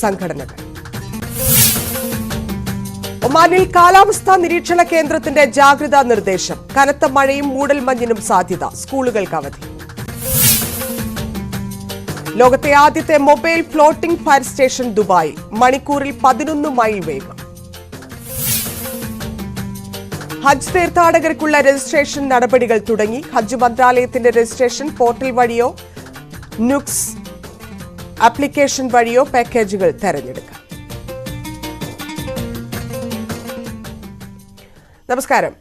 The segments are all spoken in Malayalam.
സംഘടനകൾ. ഒമാനിൽ കാലാവസ്ഥാ നിരീക്ഷണ കേന്ദ്രത്തിന്റെ ജാഗ്രതാ നിർദ്ദേശം. കനത്ത മഴയും മൂടൽമഞ്ഞിനും സാധ്യത. സ്കൂളുകൾക്ക് അവധി. ലോകത്തെ ആദ്യത്തെ mobile floating fire station Dubai. മണിക്കൂറിൽ 11 മൈൽ വേഗം. ഹജ്ജ് തീർത്ഥാടകർക്കുള്ള രജിസ്ട്രേഷൻ നടപടികൾ തുടങ്ങി. ഹജ്ജ് മന്ത്രാലയത്തിന്റെ രജിസ്ട്രേഷൻ പോർട്ടൽ വഴിയോ നുക്സ് ആപ്ലിക്കേഷൻ വഴിയോ പാക്കേജുകൾ തെരഞ്ഞെടുക്കാം. നമസ്കാരം.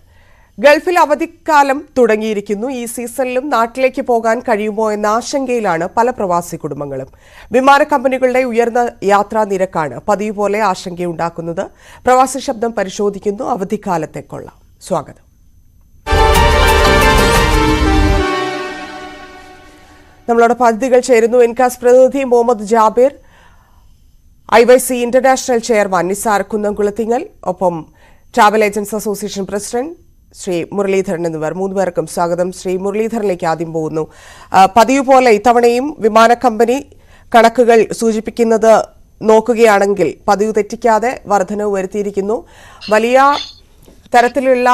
ഗൾഫിൽ അവധിക്കാലം തുടങ്ങിയിരിക്കുന്നു. ഈ സീസണിലും നാട്ടിലേക്ക് പോകാൻ കഴിയുമോ എന്ന ആശങ്കയിലാണ് പല പ്രവാസി കുടുംബങ്ങളും. വിമാന കമ്പനികളുടെ ഉയർന്ന യാത്രാ നിരക്കാണ് പതിവ് പോലെ ആശങ്കയുണ്ടാക്കുന്നത്. പ്രവാസി ശബ്ദം പരിശോധിക്കുന്നു. അവധിക്കാലത്തെ കൊള്ളാം. സ്വാഗതം. നമ്മളോട് അതിഥികൾ ചേരുന്നു. എൻകാസ് പ്രതിനിധി Muhammad Jabir, IYC international chairman Nisar Kunnamkulathingal, ഒപ്പം travel agents association president Shri Muraleedharan എന്നിവർ. 3 പേർക്കും സ്വാഗതം. ശ്രീ മുരളീധരനിലേക്ക് ആദ്യം പോകുന്നു. പതിവ് പോലെ ഇത്തവണയും വിമാന കമ്പനി കണക്കുകൾ സൂചിപ്പിക്കുന്നത് നോക്കുകയാണെങ്കിൽ പതിവ് തെറ്റിക്കാതെ വർധനവ് വരുത്തിയിരിക്കുന്നു. വലിയ തരത്തിലുള്ള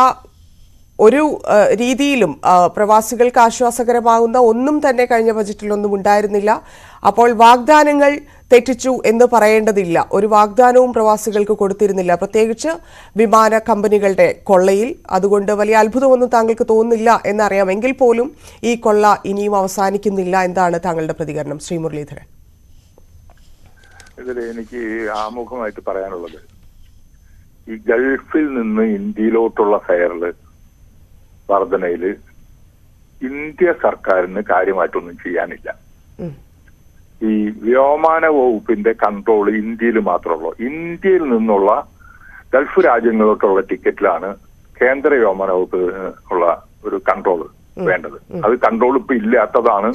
ഒരു രീതിയിലും പ്രവാസികൾക്ക് ആശ്വാസകരമാകുന്ന ഒന്നും തന്നെ കഴിഞ്ഞ ബജറ്റിലൊന്നും ഉണ്ടായിരുന്നില്ല. അപ്പോൾ വാഗ്ദാനങ്ങൾ തെറ്റിച്ചു എന്ന് പറയേണ്ടതില്ല. ഒരു വാഗ്ദാനവും പ്രവാസികൾക്ക് കൊടുത്തിരുന്നില്ല, പ്രത്യേകിച്ച് വിമാന കമ്പനികളുടെ കൊള്ളയിൽ. അതുകൊണ്ട് വലിയ അത്ഭുതമൊന്നും താങ്കൾക്ക് തോന്നുന്നില്ല എന്നറിയാം. എങ്കിൽ പോലും ഈ കൊള്ള ഇനിയും അവസാനിക്കുന്നില്ല. എന്താണ് താങ്കളുടെ പ്രതികരണം, ശ്രീ മുരളീധരൻ? ഇതിൽ എനിക്ക് ആമുഖമായിട്ട് പറയാനുള്ളത്, ഈ ഗൾഫിൽ നിന്ന് ഇന്ത്യയിലോട്ടുള്ള ഫെയറിൽ വർധനയില് ഇന്ത്യ സർക്കാരിന് കാര്യമായിട്ടൊന്നും ചെയ്യാനില്ല. ഈ വ്യോമയാന വകുപ്പിന്റെ കൺട്രോൾ ഇന്ത്യയിൽ മാത്രമുള്ളൂ. ഇന്ത്യയിൽ നിന്നുള്ള ഗൾഫ് രാജ്യങ്ങളിലോട്ടുള്ള ടിക്കറ്റിലാണ് കേന്ദ്ര വ്യോമയാന വകുപ്പ് ഉള്ള ഒരു കൺട്രോൾ വേണ്ടത്. അത് കൺട്രോൾ ഇപ്പൊ ഇല്ലാത്തതാണ്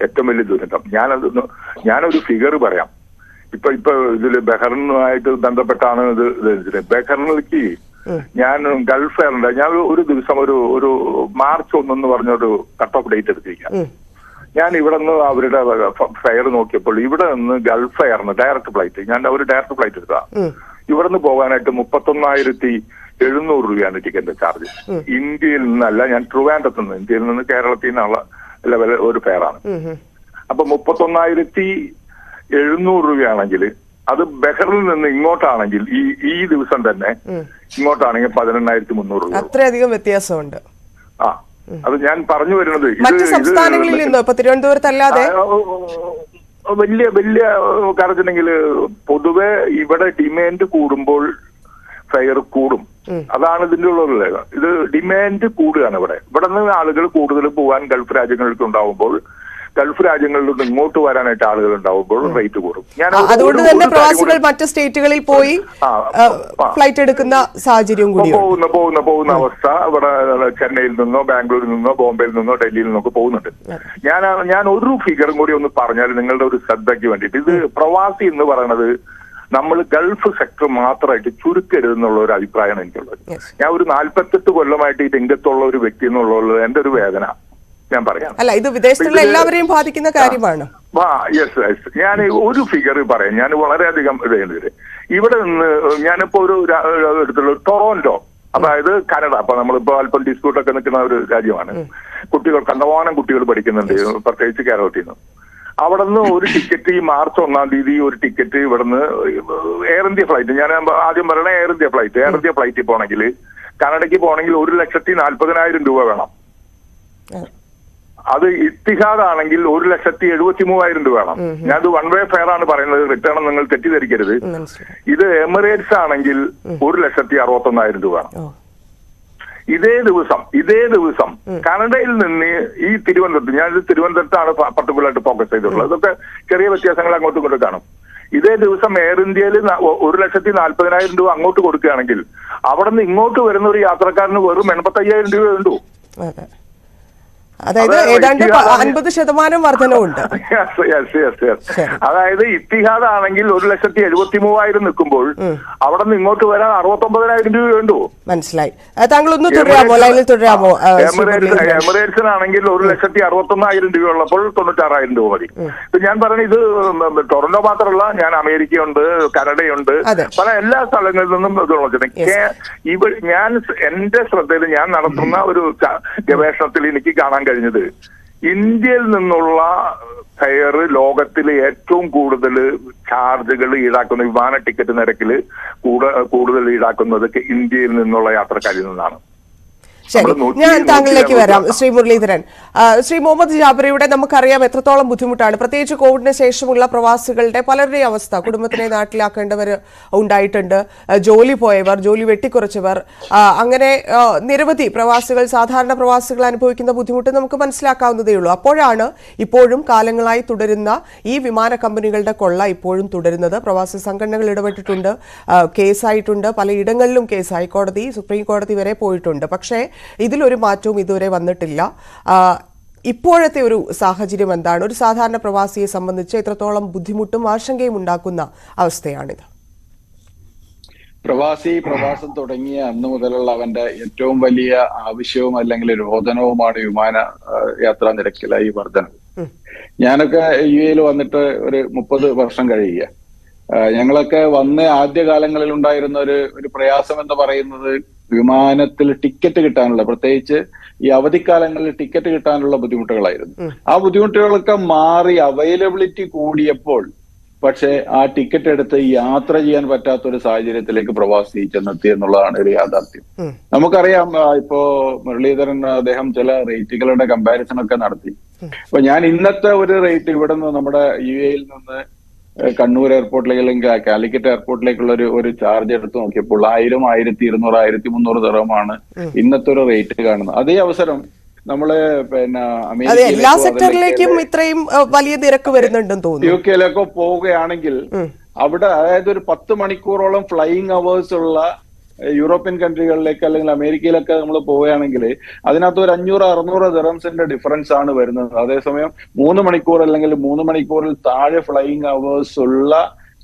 ഏറ്റവും വലിയ ദുരന്തം. ഞാനൊരു ഫിഗർ പറയാം. ഇപ്പൊ ഇതില് ബഹ്റിനുമായിട്ട് ബന്ധപ്പെട്ടാണ് ഇത്. ബഹ്റിനിലേക്ക് ഞാൻ ഗൾഫ് എയറിന്റെ ഞാൻ ഒരു ദിവസം ഒരു മാർച്ച് 1 പറഞ്ഞൊരു കട്ട് ഓഫ് ഡേറ്റ് എടുത്തിരിക്കാം. ഞാൻ ഇവിടെ നിന്ന് അവരുടെ ഫെയർ നോക്കിയപ്പോൾ ഇവിടെ നിന്ന് ഗൾഫ് എയറിന് ഡയറക്ട് ഫ്ലൈറ്റ്, ഞാൻ ഒരു ഡയറക്ട് ഫ്ലൈറ്റ് എടുത്താ. ഇവിടെ നിന്ന് പോകാനായിട്ട് 31,700 രൂപയാണ് ടിക്കറ്റ് ചാർജ്. ഇന്ത്യയിൽ നിന്നല്ല, ഞാൻ ട്രിവാൻഡ്രത്ത് നിന്ന്, ഇന്ത്യയിൽ നിന്ന് കേരളത്തിൽ നിന്നുള്ള ലെവൽ ഒരു ഫെയറാണ്. അപ്പൊ 31,700 രൂപയാണെങ്കിൽ അത് ബഹ്റിനിൽ നിന്ന് ഇങ്ങോട്ടാണെങ്കിൽ ഈ ദിവസം തന്നെ ഇങ്ങോട്ടാണെങ്കിൽ 18,300 രൂപ. അത്രയധികം വ്യത്യാസമുണ്ട്. അത് ഞാൻ പറഞ്ഞു വരുന്നത് മറ്റു സംസ്ഥാനങ്ങളിൽ നിന്നോ ഇപ്പൊ തിരുവനന്തപുരത്തല്ലാതെ വലിയ കാര്യത്തിനെങ്കിൽ പൊതുവെ ഇവിടെ ഡിമാൻഡ് കൂടുമ്പോൾ ഫെയർ കൂടും. അതാണ് ഇതിന്റെ ഉള്ളത്. ഇത് ഡിമാൻഡ് കൂടുകയാണ്. ഇവിടെ നിന്ന് ആളുകൾ കൂടുതൽ പോകാൻ ഗൾഫ് രാജ്യങ്ങൾക്ക് ഉണ്ടാവുമ്പോൾ, ഗൾഫ് രാജ്യങ്ങളിൽ നിന്ന് ഇങ്ങോട്ട് വരാനായിട്ട് ആളുകൾ ഉണ്ടാവുമ്പോൾ റേറ്റ് കൂടും. അതുകൊണ്ട് തന്നെ പ്രവാസികൾ മറ്റ് സ്റ്റേറ്റുകളിൽ പോയി ഫ്ലൈറ്റ് എടുക്കുന്ന സാഹചര്യം കൂടി പോകുന്ന അവസ്ഥ ഇവിടെ ചെന്നൈയിൽ നിന്നോ ബാംഗ്ലൂരിൽ നിന്നോ ബോംബെയിൽ നിന്നോ ഡൽഹിയിൽ നിന്നൊക്കെ പോകുന്നുണ്ട്. ഞാൻ ഒരു ഫിഗറും കൂടി ഒന്ന് പറഞ്ഞാൽ നിങ്ങളുടെ ഒരു ശ്രദ്ധയ്ക്ക് വേണ്ടിയിട്ട്, ഇത് പ്രവാസി എന്ന് പറയുന്നത് നമ്മൾ ഗൾഫ് സെക്ടർ മാത്രമായിട്ട് ചുരുക്കരുതെന്നുള്ള ഒരു അഭിപ്രായമാണ് എനിക്കുള്ളത്. ഞാൻ ഒരു 48 കൊല്ലമായിട്ട് ഈ രംഗത്തുള്ള ഒരു വ്യക്തി എന്നുള്ളത് എന്റെ ഒരു വേദന ഞാൻ പറയാം. അല്ല, ഇത് വിദേശത്തുള്ള എല്ലാവരെയും ബാധിക്കുന്ന കാര്യമാണ്. യെസ്. ഞാൻ ഒരു ഫിഗർ പറയാം. ഞാൻ വളരെയധികം ഇവിടെ നിന്ന് ഞാനിപ്പോ ഒരു എടുത്തുള്ള ടൊറോന്റോ, അതായത് കാനഡ. അപ്പൊ നമ്മളിപ്പോ അല്പം ഡിസ്പ്യൂട്ടൊക്കെ നിൽക്കുന്ന ഒരു രാജ്യമാണ്. കണ്ടമാനം കുട്ടികൾ പഠിക്കുന്നുണ്ട്, പ്രത്യേകിച്ച് കേരളത്തിൽ നിന്ന്. അവിടെ നിന്ന് ഒരു ടിക്കറ്റ് ഈ മാർച്ച് 1 തീയതി ഒരു ടിക്കറ്റ് ഇവിടുന്ന് എയർ ഇന്ത്യ ഫ്ലൈറ്റ്, ഞാൻ ആദ്യം പറയണ എയർ ഇന്ത്യ ഫ്ലൈറ്റിൽ പോകണമെങ്കിൽ, കാനഡയ്ക്ക് പോകണമെങ്കിൽ 1,40,40,000 രൂപ വേണം. അത് ഇത്തിഹാദ് ആണെങ്കിൽ 1,73,000 രൂപ വേണം. ഞാനത് വൺ വേ ഫെയർ ആണ് പറയുന്നത്, റിട്ടേൺ നിങ്ങൾ തെറ്റിദ്ധരിക്കരുത്. ഇത് എമിറേറ്റ്സ് ആണെങ്കിൽ 1,61,000 രൂപ വേണം. ഇതേ ദിവസം കാനഡയിൽ നിന്ന് ഈ തിരുവനന്തപുരത്ത്, ഞാനിത് തിരുവനന്തപുരത്താണ് പർട്ടിക്കുലറായിട്ട് ഫോക്കസ് ചെയ്തിട്ടുള്ളത്. ഇതൊക്കെ ചെറിയ വ്യത്യാസങ്ങൾ അങ്ങോട്ടും ഇങ്ങോട്ടും കാണും. ഇതേ ദിവസം എയർ ഇന്ത്യയിൽ 1,40,40,000 രൂപ അങ്ങോട്ട് കൊടുക്കുകയാണെങ്കിൽ അവിടെ നിന്ന് ഇങ്ങോട്ട് വരുന്ന ഒരു യാത്രക്കാരന് വെറും 85,000 രൂപ ഉണ്ടോ? അതായത് ഏതാണ്ട് 50% വർധനവുണ്ട്. അതായത് ഇത്തിഹാദ് ആണെങ്കിൽ 1,73,000 നിൽക്കുമ്പോൾ അവിടെ നിന്ന് ഇങ്ങോട്ട് വരാൻ 69,000 രൂപ വേണ്ടു. മനസ്സിലായി. താങ്കൾ ഒന്ന് തുടരാമോ, ലൈനിൽ തുടരാമോ? എമിറേറ്റ്സിനാണെങ്കിൽ 1,61,000 രൂപ ഉള്ളപ്പോൾ 96,000 രൂപ മതി. ഞാൻ പറഞ്ഞു ഇത് ടൊറന്റോ മാത്രമല്ല, ഞാൻ അമേരിക്കയുണ്ട്, കാനഡയുണ്ട്, പല എല്ലാ സ്ഥലങ്ങളിൽ നിന്നും ഞാൻ എന്റെ ശ്രദ്ധയിൽ ഞാൻ നടത്തുന്ന ഒരു ഗവേഷണത്തിൽ എനിക്ക് കാണാൻ കഴിഞ്ഞത് ഇന്ത്യയിൽ നിന്നുള്ള ഫെയർ ലോകത്തിലെ ഏറ്റവും കൂടുതൽ ചാർജുകൾ ഈടാക്കുന്ന വിമാന ടിക്കറ്റ് നിരക്കിൽ കൂടുതൽ ഈടാക്കുന്നത് ഇന്ത്യയിൽ നിന്നുള്ള യാത്രക്കാരിൽ നിന്നാണ്. ശരി, ഞാൻ താങ്കളിലേക്ക് വരാം. ശ്രീ മുരളീധരൻ, ശ്രീ മുഹമ്മദ് ജാബിറിയുടെ നമുക്കറിയാം എത്രത്തോളം ബുദ്ധിമുട്ടാണ്, പ്രത്യേകിച്ച് കോവിഡിന് ശേഷമുള്ള പ്രവാസികളുടെ പലരുടെയും അവസ്ഥ. കുടുംബത്തിനെ നാട്ടിലാക്കേണ്ടവർ ഉണ്ടായിട്ടുണ്ട്, ജോലി പോയവർ, ജോലി വെട്ടിക്കുറച്ചവർ, അങ്ങനെ നിരവധി പ്രവാസികൾ, സാധാരണ പ്രവാസികൾ അനുഭവിക്കുന്ന ബുദ്ധിമുട്ട് നമുക്ക് മനസ്സിലാക്കാവുന്നതേ ഉള്ളൂ. അപ്പോഴാണ് ഇപ്പോഴും കാലങ്ങളായി തുടരുന്ന ഈ വിമാന കമ്പനികളുടെ കൊള്ള ഇപ്പോഴും തുടരുന്നത്. പ്രവാസി സംഘടനകൾ ഇടപെട്ടിട്ടുണ്ട്, കേസായിട്ടുണ്ട്, പലയിടങ്ങളിലും കേസ്, ഹൈക്കോടതി, സുപ്രീം കോടതി വരെ പോയിട്ടുണ്ട്. പക്ഷേ ഇതിലൊരു മാറ്റവും ഇതുവരെ വന്നിട്ടില്ല. ഇപ്പോഴത്തെ ഒരു സാഹചര്യം എന്താണ്? ഒരു സാധാരണ പ്രവാസിയെ സംബന്ധിച്ച് എത്രത്തോളം ബുദ്ധിമുട്ടും ആശങ്കയും ഉണ്ടാക്കുന്ന അവസ്ഥയാണിത്? പ്രവാസം തുടങ്ങിയ അന്ന് മുതലുള്ള അവന്റെ ഏറ്റവും വലിയ ആവശ്യവും അല്ലെങ്കിൽ രോദനവുമാണ് വിമാന യാത്രാ നിരക്കിലായി വർധന. ഞാനൊക്കെ UAE വന്നിട്ട് ഒരു 30 വർഷം കഴിയുക. ഞങ്ങളൊക്കെ വന്ന് ആദ്യകാലങ്ങളിൽ ഉണ്ടായിരുന്ന ഒരു പ്രയാസം എന്ന് പറയുന്നത് വിമാനത്തിൽ ടിക്കറ്റ് കിട്ടാനുള്ള, പ്രത്യേകിച്ച് ഈ അവധിക്കാലങ്ങളിൽ ടിക്കറ്റ് കിട്ടാനുള്ള ബുദ്ധിമുട്ടുകളായിരുന്നു. ആ ബുദ്ധിമുട്ടുകളൊക്കെ മാറി അവൈലബിലിറ്റി കൂടിയപ്പോൾ പക്ഷെ ആ ടിക്കറ്റ് എടുത്ത് യാത്ര ചെയ്യാൻ പറ്റാത്ത ഒരു സാഹചര്യത്തിലേക്ക് പ്രവാസി ചെന്നെത്തി എന്നുള്ളതാണ് ഒരു യാഥാർത്ഥ്യം. നമുക്കറിയാം, ഇപ്പോ മുരളീധരൻ അദ്ദേഹം ചില റേറ്റുകളുടെ കമ്പാരിസൺ ഒക്കെ നടത്തി. അപ്പൊ ഞാൻ ഇന്നത്തെ ഒരു റേറ്റ് ഇവിടെ നിന്ന് നമ്മുടെ UAE നിന്ന് കണ്ണൂർ എയർപോർട്ടിലേക്ക് അല്ലെങ്കിൽ കാലിക്കറ്റ് എയർപോർട്ടിലേക്കുള്ള ഒരു ചാർജ് എടുത്ത് നോക്കിയപ്പോൾ 1000, 1200, 1300 ദിർഹമാണ് ഇന്നത്തെ ഒരു റേറ്റ് കാണുന്നത്. അതേ അവസരം നമ്മള് എല്ലാ സെക്ടറിലേക്കും ഇത്രയും വലിയ നിരക്ക് വരുന്നുണ്ടെന്ന് തോന്നുന്നു. UK പോവുകയാണെങ്കിൽ അവിടെ അതായത് ഒരു 10 മണിക്കൂറോളം ഫ്ലൈയിങ് അവേഴ്സ് ഉള്ള യൂറോപ്യൻ കൺട്രികളിലേക്ക് അല്ലെങ്കിൽ അമേരിക്കയിലൊക്കെ നമ്മൾ പോവുകയാണെങ്കിൽ അതിനകത്ത് ഒരു 500-600 ദിർഹംസിന്റെ ഡിഫറൻസ് ആണ് വരുന്നത്. അതേസമയം 3 മണിക്കൂർ അല്ലെങ്കിൽ 3 മണിക്കൂറിൽ താഴെ ഫ്ലൈയിങ് അവേഴ്സ് ഉള്ള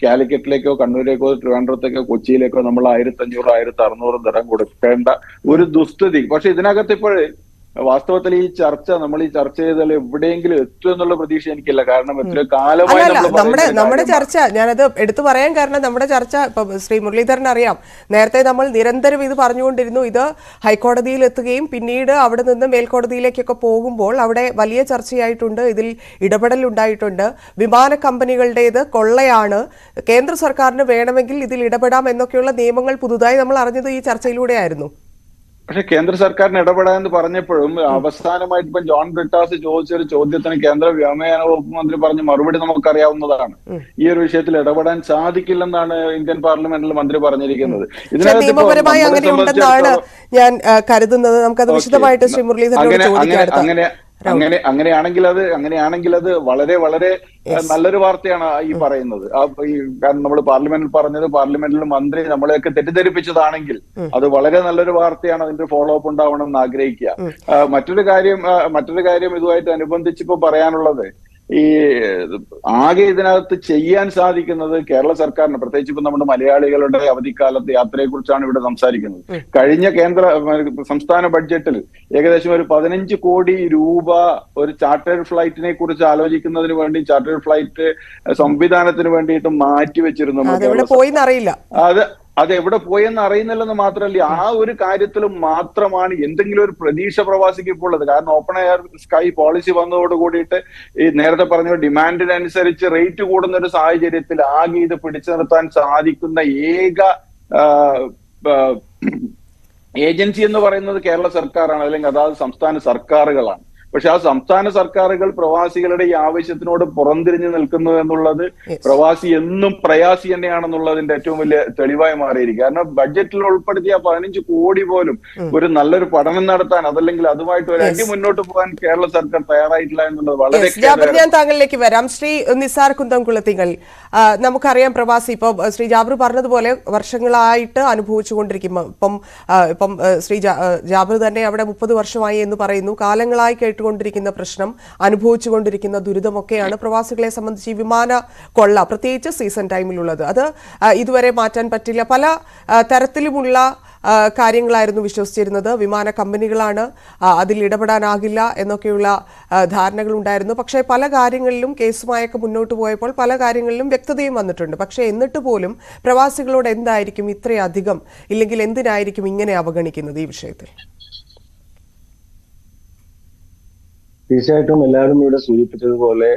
കാലിക്കറ്റിലേക്കോ കണ്ണൂരേക്കോ ട്രിവാൻഡ്രത്തേക്കോ കൊച്ചിയിലേക്കോ നമ്മൾ 1500-1600 ദിർഹം കൊടുക്കേണ്ട ഒരു ദുസ്ഥിതി. പക്ഷെ ഇതിനകത്ത് ഇപ്പോഴേ വാസ്തവത്തിൽ നമ്മൾ ഈ ചർച്ച ചെയ്താൽ എവിടെയെങ്കിലും എത്തും എന്നുള്ള പ്രതീക്ഷ എനിക്കില്ല. കാരണം എത്ര കാലമായി നമ്മുടെ ചർച്ച, ഞാനത് എടുത്തു പറയാൻ കാരണം നമ്മുടെ ചർച്ച ഇപ്പൊ ശ്രീ മുരളീധരൻ അറിയാം, നേരത്തെ നമ്മൾ നിരന്തരം ഇത് പറഞ്ഞുകൊണ്ടിരുന്നു. ഇത് ഹൈക്കോടതിയിൽ എത്തുകയും പിന്നീട് അവിടെ നിന്ന് മേൽക്കോടതിയിലേക്കൊക്കെ പോകുമ്പോൾ അവിടെ വലിയ ചർച്ചയായിട്ടുണ്ട്, ഇതിൽ ഇടപെടൽ ഉണ്ടായിട്ടുണ്ട്. വിമാന കമ്പനികളുടേത് കൊള്ളയാണ്, കേന്ദ്ര സർക്കാരിന് വേണമെങ്കിൽ ഇതിൽ ഇടപെടാം എന്നൊക്കെയുള്ള നിയമങ്ങൾ പുതുതായി നമ്മൾ അറിഞ്ഞത് ഈ ചർച്ചയിലൂടെയായിരുന്നു. പക്ഷെ കേന്ദ്ര സർക്കാരിന് ഇടപെടാമെന്ന് പറഞ്ഞപ്പോഴും അവസാനമായിട്ട് ഇപ്പം ജോൺ ബ്രിട്ടാസ് ചോദിച്ചൊരു ചോദ്യത്തിന് കേന്ദ്ര വ്യോമയാന വകുപ്പ് മന്ത്രി പറഞ്ഞ മറുപടി നമുക്കറിയാവുന്നതാണ്. ഈ ഒരു വിഷയത്തിൽ ഇടപെടാൻ സാധിക്കില്ലെന്നാണ് ഇന്ത്യൻ പാർലമെന്റിൽ മന്ത്രി പറഞ്ഞിരിക്കുന്നത്. നിയമപരമായി അങ്ങനെ ഉണ്ടെന്നാണ് ഞാൻ കരുതുന്നത്. നമുക്കത് വിശദമായിട്ട് ശ്രീ മുരളീധരനോട് ചോദിക്കാം. അങ്ങനെയാണെങ്കിൽ അത് വളരെ വളരെ നല്ലൊരു വാർത്തയാണ് ഈ പറയുന്നത്. കാരണം നമ്മൾ പാർലമെന്റിൽ പറഞ്ഞത്, പാർലമെന്റിൽ മന്ത്രി നമ്മളെയൊക്കെ തെറ്റിദ്ധരിപ്പിച്ചതാണെങ്കിൽ അത് വളരെ നല്ലൊരു വാർത്തയാണ്. അതിന്റെ ഫോളോ അപ്പ് ഉണ്ടാവണം എന്ന് ആഗ്രഹിക്കുക. മറ്റൊരു കാര്യം ഇതുമായിട്ട് അനുബന്ധിച്ച് ഇപ്പൊ പറയാനുള്ളത്, ഈ ആകെ ഇതിനകത്ത് ചെയ്യാൻ സാധിക്കുന്നത് കേരള സർക്കാരിന്, പ്രത്യേകിച്ച് ഇപ്പൊ നമ്മുടെ മലയാളികളുടെ അവധിക്കാലത്ത് യാത്രയെ കുറിച്ചാണ് ഇവിടെ സംസാരിക്കുന്നത്. കഴിഞ്ഞ സംസ്ഥാന ബഡ്ജറ്റിൽ ഏകദേശം ഒരു 15 കോടി രൂപ ഒരു ചാർട്ടേഡ് ഫ്ലൈറ്റിനെ കുറിച്ച് ആലോചിക്കുന്നതിന് വേണ്ടി, ചാർട്ടേഡ് ഫ്ലൈറ്റ് സംവിധാനത്തിന് വേണ്ടിയിട്ട് മാറ്റിവെച്ചിരുന്നു. അത് എവിടെ പോയെന്ന് അറിയുന്നില്ലെന്ന് മാത്രമല്ല, ആ ഒരു കാര്യത്തിലും മാത്രമാണ് എന്തെങ്കിലും ഒരു പ്രതീക്ഷ പ്രവാസിക്ക് ഇപ്പോൾ ഉള്ളത്. കാരണം ഓപ്പൺ എയർ സ്കൈ പോളിസി വന്നതോട് കൂടിയിട്ട് ഈ നേരത്തെ പറഞ്ഞ ഡിമാൻഡിനനുസരിച്ച് റേറ്റ് കൂടുന്ന ഒരു സാഹചര്യത്തിൽ ആകെ ഇത് പിടിച്ചു നിർത്താൻ സാധിക്കുന്ന ഏക ഏജൻസി എന്ന് പറയുന്നത് കേരള സർക്കാരാണ്, അല്ലെങ്കിൽ അതായത് സംസ്ഥാന സർക്കാരുകളാണ്. പക്ഷെ ആ സംസ്ഥാന സർക്കാരുകൾ പ്രവാസികളുടെ ഈ ആവശ്യത്തിനോട് പുറംതിരിഞ്ഞു നിൽക്കുന്നു എന്നുള്ളത് പ്രവാസി എന്നും പ്രയാസി തന്നെയാണെന്നുള്ളതിന്റെ ഏറ്റവും വലിയ തെളിവായി മാറിയിരിക്കും. കാരണം ബഡ്ജറ്റിൽ ഉൾപ്പെടുത്തിയ 15 കോടി പോലും ഒരു നല്ലൊരു പഠനം നടത്താൻ, അതല്ലെങ്കിൽ അതുമായിട്ട് ഒരു അടി മുന്നോട്ട് പോകാൻ കേരള സർക്കാർ തയ്യാറായിട്ടില്ല എന്നുള്ളത് വളരെ. ഞാൻ താങ്കളിലേക്ക് വരാം. ശ്രീ നിസാർ കുന്തംകുളത്തിങ്കൽ, നമുക്കറിയാം പ്രവാസി ഇപ്പൊ ശ്രീ ജാബിർ പറഞ്ഞതുപോലെ വർഷങ്ങളായിട്ട് അനുഭവിച്ചുകൊണ്ടിരിക്കും. ഇപ്പം ശ്രീ ജാബിർ തന്നെ അവിടെ 30 വർഷമായി എന്ന് പറയുന്നു. കാലങ്ങളായി നേരിട്ടുകൊണ്ടിരിക്കുന്ന പ്രശ്നം, അനുഭവിച്ചുകൊണ്ടിരിക്കുന്ന ദുരിതമൊക്കെയാണ് പ്രവാസികളെ സംബന്ധിച്ച് ഈ വിമാന കൊള്ള, പ്രത്യേകിച്ച് സീസൺ ടൈമിലുള്ളത്. അത് ഇതുവരെ മാറ്റാൻ പറ്റില്ല. പല തരത്തിലുമുള്ള കാര്യങ്ങളായിരുന്നു വിശ്വസിച്ചിരുന്നത്. വിമാന കമ്പനികളാണ്, അതിൽ ഇടപെടാനാകില്ല എന്നൊക്കെയുള്ള ധാരണകളുണ്ടായിരുന്നു. പക്ഷേ പല കാര്യങ്ങളിലും കേസുമായൊക്കെ മുന്നോട്ട് പോയപ്പോൾ പല കാര്യങ്ങളിലും വ്യക്തതയും വന്നിട്ടുണ്ട്. പക്ഷേ എന്നിട്ട് പോലും പ്രവാസികളോട് എന്തായിരിക്കും ഇത്രയധികം, ഇല്ലെങ്കിൽ എന്തിനായിരിക്കും ഇങ്ങനെ അവഗണിക്കുന്നത് ഈ വിഷയത്തിൽ? തീർച്ചയായിട്ടും എല്ലാവരും ഇവിടെ സൂചിപ്പിച്ചതുപോലെ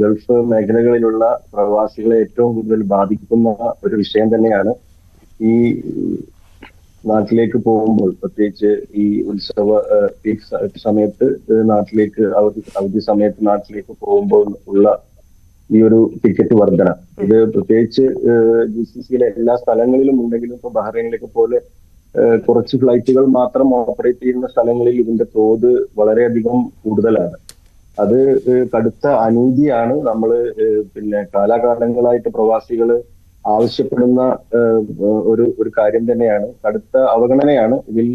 ഗൾഫ് മേഖലകളിലുള്ള പ്രവാസികളെ ഏറ്റവും കൂടുതൽ ബാധിക്കുന്ന ഒരു വിഷയം തന്നെയാണ് ഈ നാട്ടിലേക്ക് പോകുമ്പോൾ, പ്രത്യേകിച്ച് ഈ ഉത്സവ സമയത്ത് നാട്ടിലേക്ക് അവധി സമയത്ത് നാട്ടിലേക്ക് പോകുമ്പോൾ ഉള്ള ഈ ഒരു ടിക്കറ്റ് വർധന. ഇത് പ്രത്യേകിച്ച് GCCയിലെ എല്ലാ സ്ഥലങ്ങളിലും ഉണ്ടെങ്കിലും ഇപ്പൊ ബഹ്റൈനിലേക്ക് പോലെ കുറച്ച് ഫ്ലൈറ്റുകൾ മാത്രം ഓപ്പറേറ്റ് ചെയ്യുന്ന സ്ഥലങ്ങളിൽ ഇതിന്റെ തോത് വളരെയധികം കൂടുതലാണ്. അത് കടുത്ത അനീതിയാണ്. നമ്മൾ കാലാകാലങ്ങളായിട്ട് പ്രവാസികൾ ആവശ്യപ്പെടുന്ന ഒരു കാര്യം തന്നെയാണ്. കടുത്ത അവഗണനയാണ്. ഇതിൽ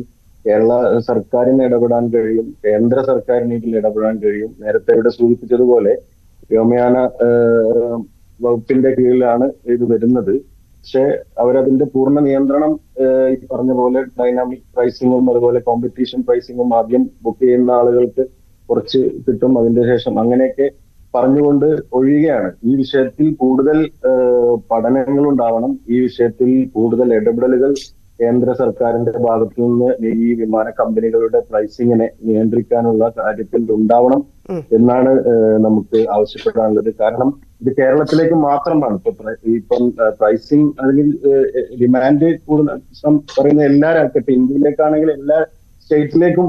കേരള സർക്കാരിന് ഇടപെടാൻ കഴിയും, കേന്ദ്ര സർക്കാരിന് ഇതിൽ ഇടപെടാൻ കഴിയും. നേരത്തെ ഇവിടെ സൂചിപ്പിച്ചതുപോലെ വ്യോമയാന വകുപ്പിന്റെ കീഴിലാണ് ഇത് വരുന്നത്. പക്ഷെ അവരതിന്റെ പൂർണ്ണ നിയന്ത്രണം ഈ പറഞ്ഞ പോലെ ഡൈനാമിക് പ്രൈസിങ്ങും അതുപോലെ കോമ്പറ്റീഷൻ പ്രൈസിങ്ങും ആദ്യം ബുക്ക് ചെയ്യുന്ന ആളുകൾക്ക് കുറച്ച് കിട്ടും, അതിന്റെ ശേഷം അങ്ങനെയൊക്കെ പറഞ്ഞുകൊണ്ട് ഒഴിയുകയാണ്. ഈ വിഷയത്തിൽ കൂടുതൽ പഠനങ്ങൾ ഉണ്ടാവണം. ഈ വിഷയത്തിൽ കൂടുതൽ ഇടപെടലുകൾ കേന്ദ്ര സർക്കാരിന്റെ ഭാഗത്തു നിന്ന് ഈ വിമാന കമ്പനികളുടെ പ്രൈസിങ്ങിനെ നിയന്ത്രിക്കാനുള്ള കാര്യത്തിൽ ഉണ്ടാവണം എന്നാണ് നമുക്ക് ആവശ്യപ്പെടാനുള്ളത്. കാരണം ഇത് കേരളത്തിലേക്ക് മാത്രമാണ് ഇപ്പം പ്രൈസിങ് അല്ലെങ്കിൽ ഡിമാൻഡ് കൂടുതൽ പറയുന്ന എല്ലാ രാജ്യത്തും, ഇന്ത്യയിലേക്കാണെങ്കിൽ എല്ലാ സ്റ്റേറ്റിലേക്കും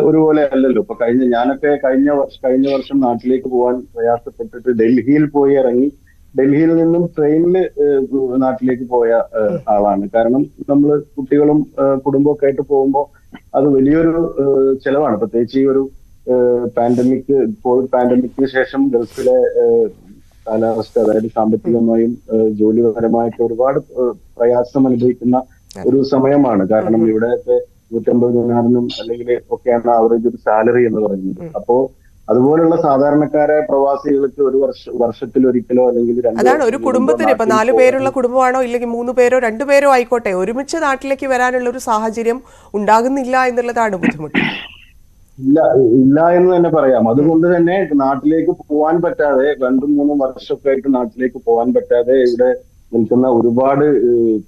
ഒരുപോലെ അല്ലല്ലോ. ഇപ്പൊ ഞാനൊക്കെ കഴിഞ്ഞ വർഷം നാട്ടിലേക്ക് പോകാൻ പ്രയാസപ്പെട്ടിട്ട് ഡൽഹിയിൽ പോയി ഇറങ്ങി, ഡൽഹിയിൽ നിന്നും ട്രെയിനിൽ നാട്ടിലേക്ക് പോയ ആളാണ്. കാരണം നമ്മൾ കുട്ടികളും കുടുംബമൊക്കെ ആയിട്ട് പോകുമ്പോൾ അത് വലിയൊരു ചെലവാണ്. പ്രത്യേകിച്ച് ഈ ഒരു കോവിഡ് പാൻഡമിക്കിന് ശേഷം ഗൾഫിലെ കാലാവസ്ഥ, അതായത് സാമ്പത്തികമായും ജോലിപരമായിട്ട് ഒരുപാട് പ്രയാസം അനുഭവിക്കുന്ന ഒരു സമയമാണ്. കാരണം ഇവിടെയൊക്കെ 150 ദിനാറിനും അല്ലെങ്കിൽ ഒക്കെയാണ് ആവറേജ് ഒരു സാലറി എന്ന് പറയുന്നത്. അപ്പോ അതുപോലുള്ള സാധാരണക്കാരായ പ്രവാസികൾക്ക് ഒരു വർഷത്തിൽ ഒരിക്കലോ അല്ലെങ്കിൽ അതാണ് ഒരു കുടുംബത്തിന്, ഇപ്പൊ 4 പേരുള്ള കുടുംബമാണോ ഇല്ലെങ്കിൽ 3 പേരോ 2 പേരോ ആയിക്കോട്ടെ, ഒരുമിച്ച് നാട്ടിലേക്ക് വരാനുള്ള ഒരു സാഹചര്യം ഉണ്ടാകുന്നില്ല എന്നുള്ളതാണ് ബുദ്ധിമുട്ട്. ഇല്ല എന്ന് തന്നെ പറയാം. അതുകൊണ്ട് തന്നെ നാട്ടിലേക്ക് പോകാൻ പറ്റാതെ 2-3 വർഷമൊക്കെ ആയിട്ട് നാട്ടിലേക്ക് പോകാൻ പറ്റാതെ ഇവിടെ നിൽക്കുന്ന ഒരുപാട്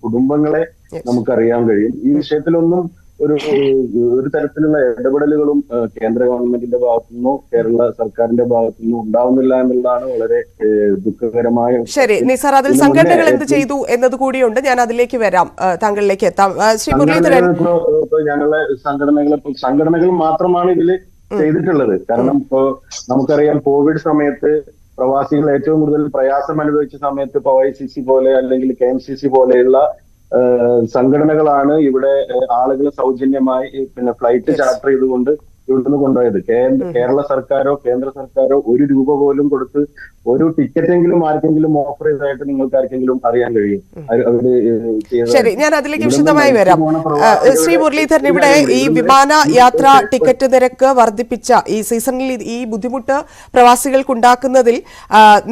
കുടുംബങ്ങളെ നമുക്കറിയാൻ കഴിയും. ഈ വിഷയത്തിലൊന്നും ഒരു തരത്തിലുള്ള ഇടപെടലുകളും കേന്ദ്ര ഗവൺമെന്റിന്റെ ഭാഗത്തുനിന്നോ കേരള സർക്കാരിന്റെ ഭാഗത്തുനിന്നോ ഉണ്ടാവുന്നില്ല എന്നുള്ളതാണ് വളരെ ദുഃഖകരമായ. ശരി നിസാർ, അതിൽ സംഘടനകൾ എന്ത് ചെയ്തു എന്നത് കൂടിയുണ്ട്, ഞാൻ അതിലേക്ക് വരാം, താങ്കളിലേക്ക് എത്താം. ശ്രീ മുരളീധരൻ, ഞങ്ങളെ സംഘടനകൾ മാത്രമാണ് ഇതിൽ ചെയ്തിട്ടുള്ളത്. കാരണം ഇപ്പോ നമുക്കറിയാം കോവിഡ് സമയത്ത് പ്രവാസികൾ ഏറ്റവും കൂടുതൽ പ്രയാസം അനുഭവിച്ച സമയത്ത് ഇപ്പൊ OICC പോലെ അല്ലെങ്കിൽ KMCC പോലെയുള്ള സംഘടനകളാണ് ഇവിടെ ആളുകളെ സൗജന്യമായി ഫ്ലൈറ്റ് ചാർട്ടർ ചെയ്തുകൊണ്ട് ഇവിടുന്ന് കൊണ്ടുപോയത്. കേരള സർക്കാരോ കേന്ദ്ര സർക്കാരോ 1 രൂപ പോലും കൊടുത്ത് ഒരു ടിക്കറ്റെങ്കിലും ആർക്കെങ്കിലും ഓഫർ ചെയ്തതായിട്ട് നിങ്ങൾക്ക് ആർക്കെങ്കിലും അറിയാൻ കഴിയും? ശരി, ഞാൻ അതിലേക്ക് വിശദമായി വരാം. ശ്രീ മുരളീധരൻ, ഇവിടെ ഈ വിമാന യാത്രാ ടിക്കറ്റ് നിരക്ക് വർദ്ധിപ്പിച്ച ഈ സീസണിൽ ഈ ബുദ്ധിമുട്ട് പ്രവാസികൾക്കുണ്ടാക്കുന്നതിൽ